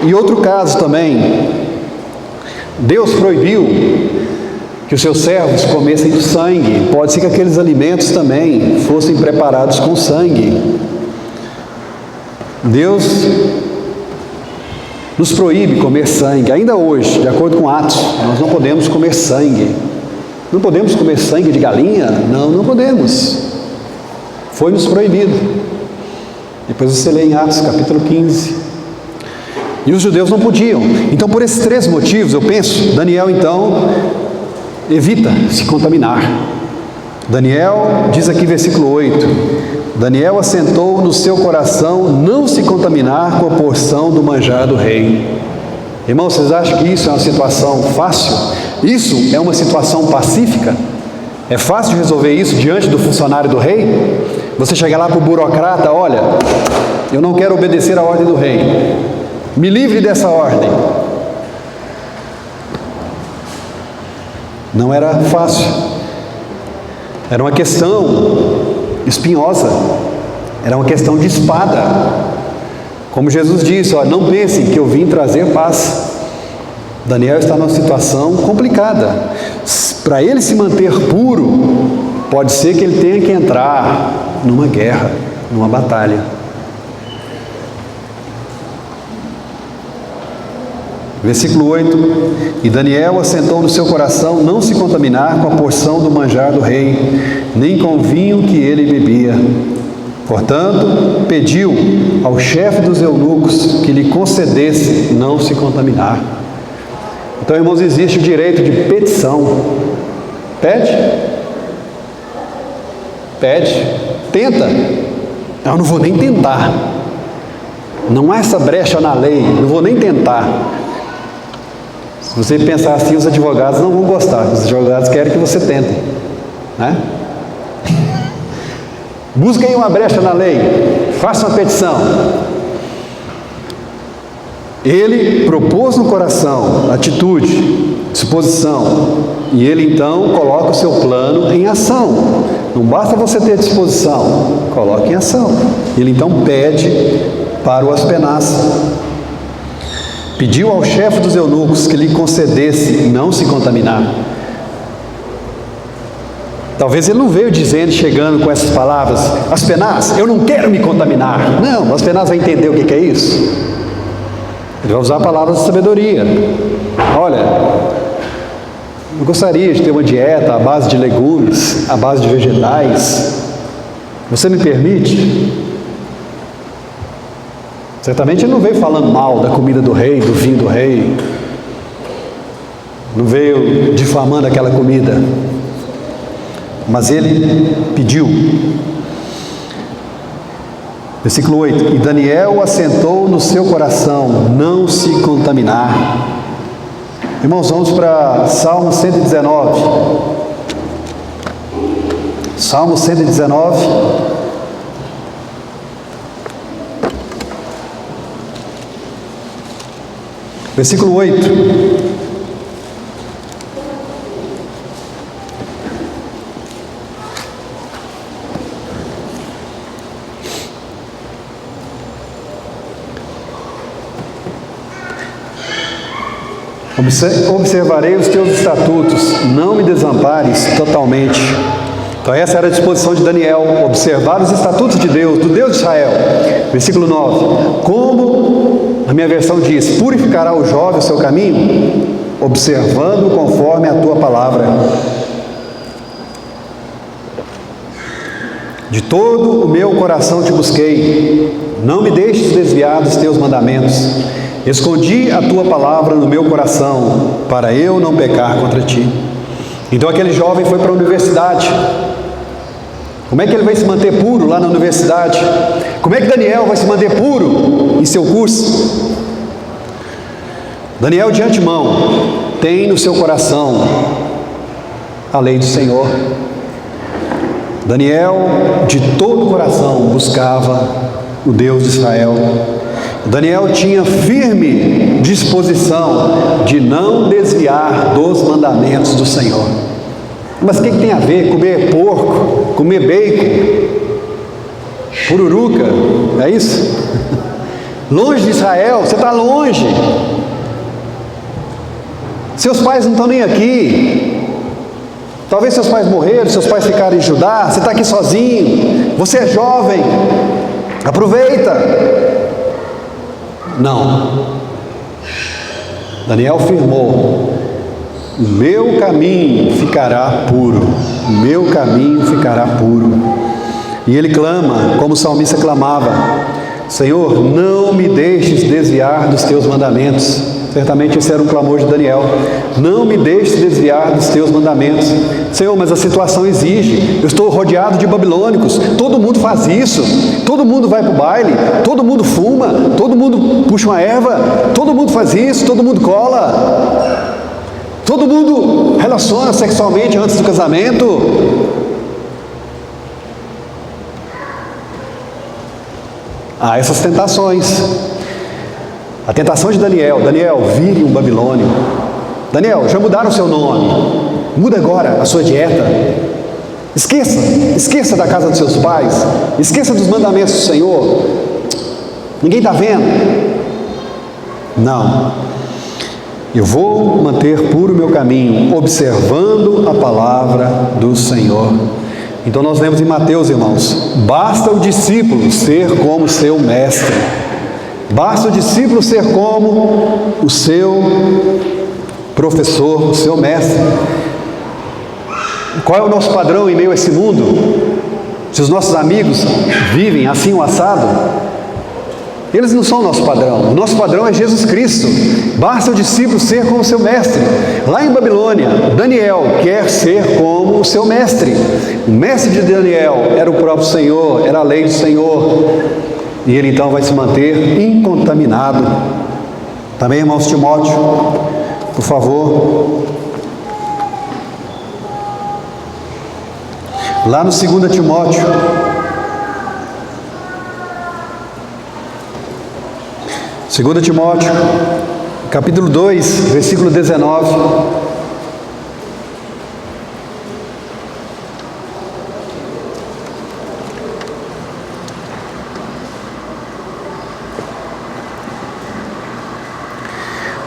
E outro caso também, Deus proibiu que os seus servos comessem do sangue. Pode ser que aqueles alimentos também fossem preparados com sangue. Deus nos proíbe comer sangue. Ainda hoje, de acordo com Atos, nós não podemos comer sangue. Não podemos comer sangue de galinha? Não podemos. Foi nos proibido. Depois você lê em Atos capítulo 15. E os judeus não podiam. Então, por esses três motivos, eu penso, Daniel então evita se contaminar. Daniel, diz aqui versículo 8, Daniel assentou no seu coração não se contaminar com a porção do manjar do rei. Irmãos, vocês acham que isso é uma situação fácil? Isso é uma situação pacífica? É fácil de resolver isso diante do funcionário do rei? Você chegar lá para o burocrata, olha, eu não quero obedecer à ordem do rei, me livre dessa ordem. Não era fácil, era uma questão espinhosa, era uma questão de espada. Como Jesus disse, olha, não pensem que eu vim trazer paz. Daniel está numa situação complicada. Para ele se manter puro, pode ser que ele tenha que entrar numa guerra, numa batalha. Versículo 8: E Daniel assentou no seu coração não se contaminar com a porção do manjar do rei, nem com o vinho que ele bebia. Portanto, pediu ao chefe dos eunucos que lhe concedesse não se contaminar. Então, irmãos, existe o direito de petição. Pede. Pede. Tenta. Eu não vou nem tentar. Não há essa brecha na lei. Não vou nem tentar. Se você pensar assim, os advogados não vão gostar. Os advogados querem que você tente, né? Busquem uma brecha na lei, faça uma petição. Ele propôs no coração atitude, disposição, e ele então coloca o seu plano em ação. Não basta você ter disposição, coloque em ação. Ele então pede para o Aspenaz. Pediu ao chefe dos eunucos que lhe concedesse não se contaminar. Talvez ele não veio dizendo, chegando com essas palavras, Aspenaz, eu não quero me contaminar. Não, Aspenaz vai entender o que é isso. Ele vai usar palavras de sabedoria. Olha, eu gostaria de ter uma dieta à base de legumes, à base de vegetais. Você me permite? Certamente ele não veio falando mal da comida do rei, do vinho do rei. Não veio difamando aquela comida. Mas ele pediu. Versículo 8: E Daniel assentou no seu coração não se contaminar. Irmãos, vamos para Salmo 119. Salmo 119. Versículo 8. Observarei os teus estatutos, não me desampares totalmente. Então essa era a disposição de Daniel, observar os estatutos de Deus, do Deus de Israel. Versículo 9: Como, a minha versão diz, purificará o jovem o seu caminho, observando conforme a tua palavra. De todo o meu coração te busquei, não me deixes desviar dos teus mandamentos. Escondi a tua palavra no meu coração, para eu não pecar contra ti. Então aquele jovem foi para a universidade. Como é que ele vai se manter puro lá na universidade? Como é que Daniel vai se manter puro em seu curso? Daniel, de antemão, tem no seu coração a lei do Senhor. Daniel, de todo o coração, buscava o Deus de Israel. Daniel tinha firme disposição de não desviar dos mandamentos do Senhor. Mas o que tem a ver comer porco, comer bacon, pururuca? É isso? Longe de Israel, você está longe. Seus pais não estão nem aqui. Talvez seus pais morreram, seus pais ficaram em Judá, você está aqui sozinho, você é jovem, aproveita. Não. Daniel afirmou: o meu caminho ficará puro, o meu caminho ficará puro. E ele clama, como o salmista clamava: Senhor, não me deixes desviar dos teus mandamentos. Certamente esse era um clamor de Daniel. Não me deixes desviar dos teus mandamentos. Senhor, mas a situação exige. Eu estou rodeado de babilônicos. Todo mundo faz isso. Todo mundo vai para o baile. Todo mundo fuma. Todo mundo puxa uma erva. Todo mundo faz isso. Todo mundo cola. Todo mundo relaciona sexualmente antes do casamento. Há essas tentações. A tentação de Daniel: Daniel, vire um babilônio. Daniel, já mudaram o seu nome, muda agora a sua dieta. Esqueça da casa dos seus pais, esqueça dos mandamentos do Senhor. Ninguém está vendo. Não, eu vou manter puro o meu caminho, observando a palavra do Senhor. Então nós lemos em Mateus, irmãos: basta o discípulo ser como seu mestre. Basta o discípulo ser como o seu professor, o seu mestre. Qual é o nosso padrão em meio a esse mundo? Se os nossos amigos vivem assim um assado, eles não são o nosso padrão. O nosso padrão é Jesus Cristo. Basta o discípulo ser como o seu mestre. Lá em Babilônia, Daniel quer ser como o seu mestre. O mestre de Daniel era o próprio Senhor, era a lei do Senhor. E ele então vai se manter incontaminado. Também, irmãos, Timóteo, por favor. Lá no 2 Timóteo, capítulo 2, versículo 19.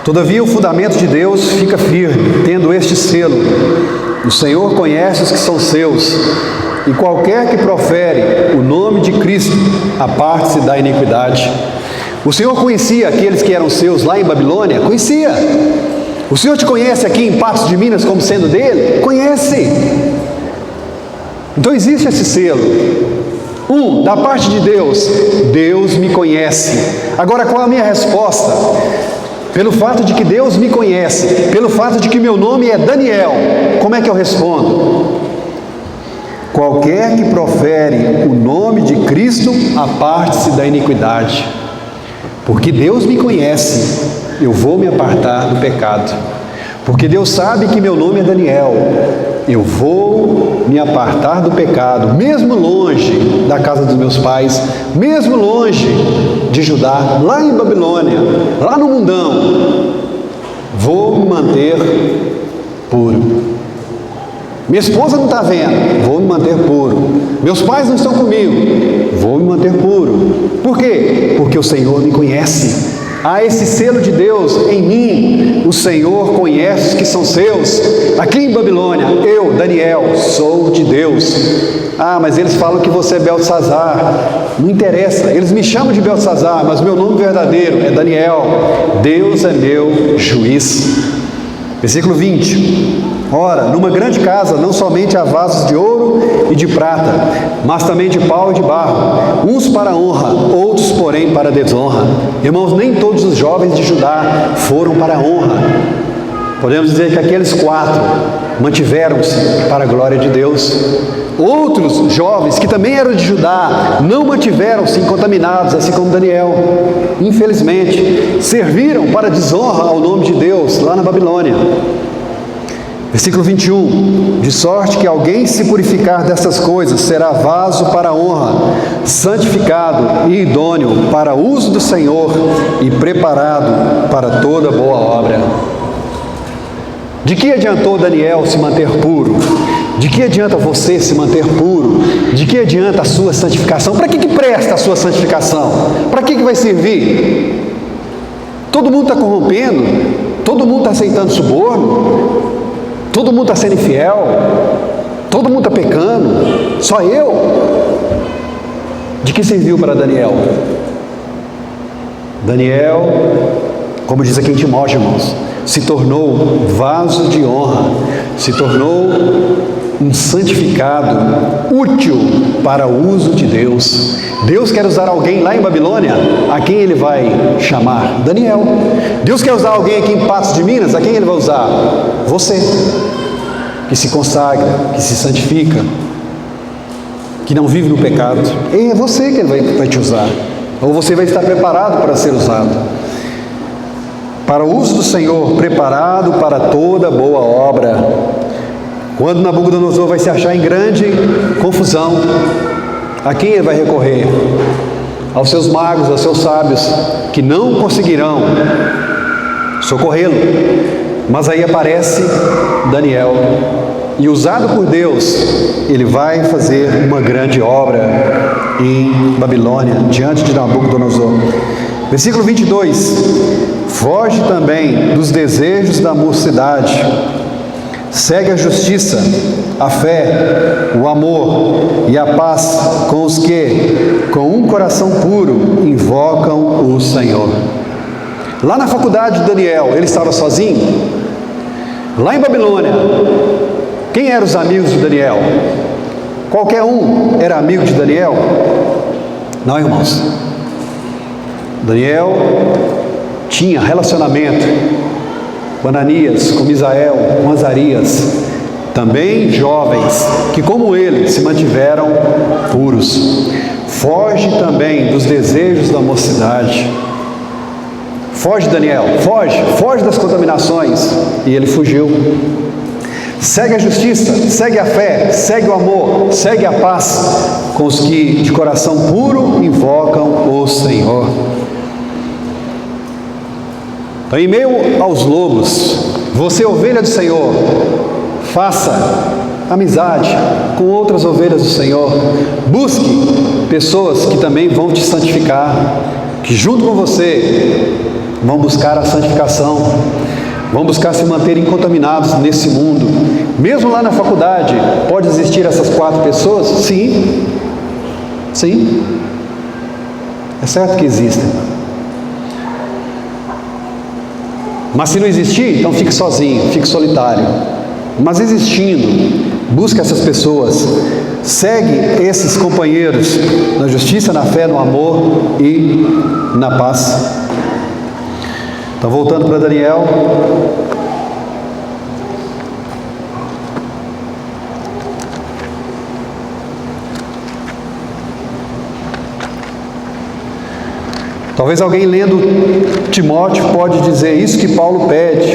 Todavia o fundamento de Deus fica firme, tendo este selo: o Senhor conhece os que são seus, e qualquer que profere o nome de Cristo, aparte-se da iniquidade. O Senhor conhecia aqueles que eram seus lá em Babilônia? Conhecia. O Senhor te conhece aqui em Patos de Minas como sendo dele? Conhece. Então existe esse selo. Da parte de Deus: Deus me conhece. Agora, qual é a minha resposta? Pelo fato de que Deus me conhece, pelo fato de que meu nome é Daniel, como é que eu respondo? Qualquer que profere o nome de Cristo, aparte-se da iniquidade. Porque Deus me conhece, eu vou me apartar do pecado. Porque Deus sabe que meu nome é Daniel, eu vou me apartar do pecado, mesmo longe da casa dos meus pais, mesmo longe de Judá, lá em Babilônia, lá no mundão, vou me manter puro. Minha esposa não está vendo, vou me manter puro. Meus pais não estão comigo, vou me manter puro. Por quê? Porque o Senhor me conhece. Há esse selo de Deus em mim. O Senhor conhece os que são seus. Aqui em Babilônia, eu, Daniel, sou de Deus. Mas eles falam que você é Beltesazar. Não interessa, eles me chamam de Beltesazar, mas meu nome verdadeiro é Daniel. Deus é meu juiz. Versículo 20. Ora, numa grande casa não somente há vasos de ouro e de prata, mas também de pau e de barro, uns para honra, outros porém para desonra. Irmãos, nem todos os jovens de Judá foram para a honra. Podemos dizer que aqueles 4 mantiveram-se para a glória de Deus. Outros jovens que também eram de Judá não mantiveram-se incontaminados, assim como Daniel. Infelizmente, serviram para desonra ao nome de Deus lá na Babilônia. Versículo 21, de sorte que alguém se purificar dessas coisas será vaso para a honra, santificado e idôneo para uso do Senhor e preparado para toda boa obra. De que adiantou Daniel se manter puro? De que adianta você se manter puro? De que adianta a sua santificação? Para que presta a sua santificação? Para que vai servir? Todo mundo está corrompendo? Todo mundo está aceitando suborno? Todo mundo está sendo infiel? Todo mundo está pecando? Só eu? De que serviu para Daniel? Daniel, como diz aqui em Timóteo, irmãos, se tornou vaso de honra, se tornou um santificado útil para o uso de Deus. Deus quer usar alguém lá em Babilônia, a quem Ele vai chamar? Daniel. Deus quer usar alguém aqui em Patos de Minas, a quem Ele vai usar? Você, que se consagra, que se santifica, que não vive no pecado. É você que Ele vai te usar, ou você vai estar preparado para ser usado. para o uso do Senhor, preparado para toda boa obra. Quando Nabucodonosor vai se achar em grande confusão, a quem ele vai recorrer? Aos seus magos, aos seus sábios, que não conseguirão socorrê-lo. Mas aí aparece Daniel, e usado por Deus, ele vai fazer uma grande obra em Babilônia, diante de Nabucodonosor. Versículo 22: foge também dos desejos da mocidade, segue a justiça, a fé, o amor e a paz com os que, com um coração puro, invocam o Senhor. Lá na faculdade de Daniel, ele estava sozinho? Lá em Babilônia, quem eram os amigos de Daniel? Qualquer um era amigo de Daniel? Não, irmãos. Daniel tinha relacionamento com Ananias, com Misael, com Azarias, também jovens, que como ele se mantiveram puros. Foge também dos desejos da mocidade. Foge, Daniel, foge das contaminações. E ele fugiu. Segue a justiça, segue a fé, segue o amor, segue a paz com os que de coração puro invocam o Senhor. Então, em meio aos lobos, você, ovelha do Senhor, faça amizade com outras ovelhas do Senhor. Busque pessoas que também vão te santificar, que junto com você vão buscar a santificação, vão buscar se manter incontaminados nesse mundo. Mesmo lá na faculdade, pode existir essas 4 pessoas? Sim. Sim. É certo que existem. Mas se não existir, então fique sozinho, fique solitário. Mas existindo, busque essas pessoas, segue esses companheiros na justiça, na fé, no amor e na paz. Então, voltando para Daniel. Talvez alguém lendo Timóteo pode dizer: isso que Paulo pede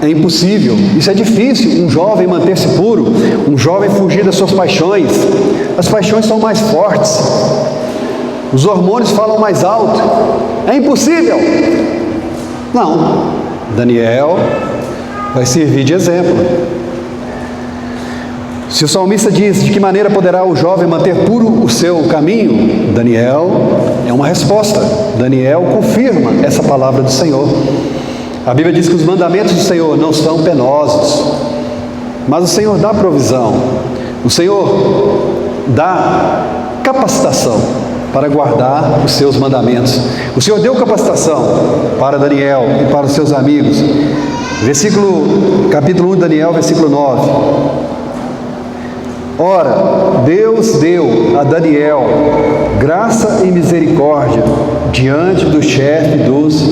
é impossível, isso é difícil, um jovem manter-se puro, um jovem fugir das suas paixões. As paixões são mais fortes, os hormônios falam mais alto, é impossível. Não, Daniel vai servir de exemplo. Se o salmista diz: de que maneira poderá o jovem manter puro o seu caminho? Daniel é uma resposta. Daniel confirma essa palavra do Senhor. A Bíblia diz que os mandamentos do Senhor não são penosos, mas o Senhor dá provisão, o Senhor dá capacitação para guardar os seus mandamentos. O Senhor deu capacitação para Daniel e para os seus amigos. Capítulo 1 de Daniel, versículo 9. Ora, Deus deu a Daniel graça e misericórdia diante do chefe dos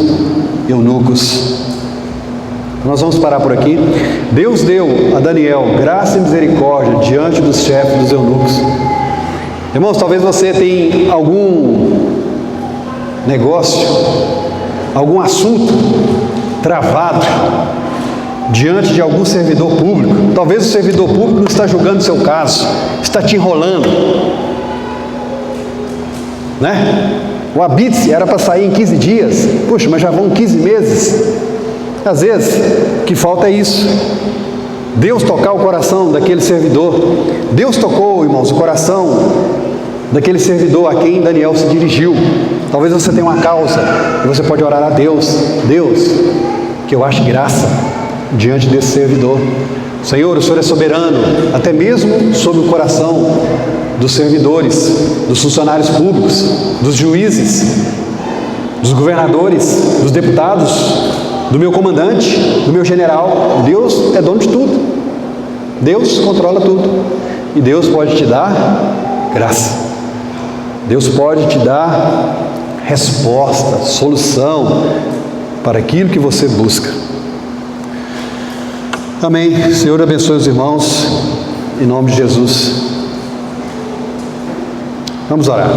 eunucos. Nós vamos parar por aqui. Deus deu a Daniel graça e misericórdia diante dos chefes dos eunucos. Irmãos, talvez você tenha algum negócio, algum assunto travado diante de algum servidor público. Talvez o servidor público não está julgando o seu caso, está te enrolando, né? O habite era para sair em 15 dias, puxa, mas já vão 15 meses. Às vezes, o que falta é isso. Deus tocar o coração daquele servidor. Deus tocou, irmãos, o coração daquele servidor a quem Daniel se dirigiu. Talvez você tenha uma causa e você pode orar a Deus: Deus, que eu ache graça diante desse servidor. Senhor, o Senhor é soberano, até mesmo sobre o coração dos servidores, dos funcionários públicos, dos juízes, dos governadores, dos deputados, do meu comandante, do meu general. Deus é dono de tudo. Deus controla tudo. E Deus pode te dar graça. Deus pode te dar resposta, solução para aquilo que você busca. Amém. Senhor, abençoe os irmãos, em nome de Jesus. Vamos orar.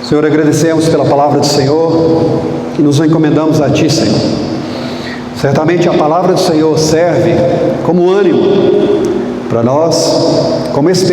Senhor, agradecemos pela palavra do Senhor e nos encomendamos a Ti, Senhor. Certamente a palavra do Senhor serve como ânimo para nós, como esperança.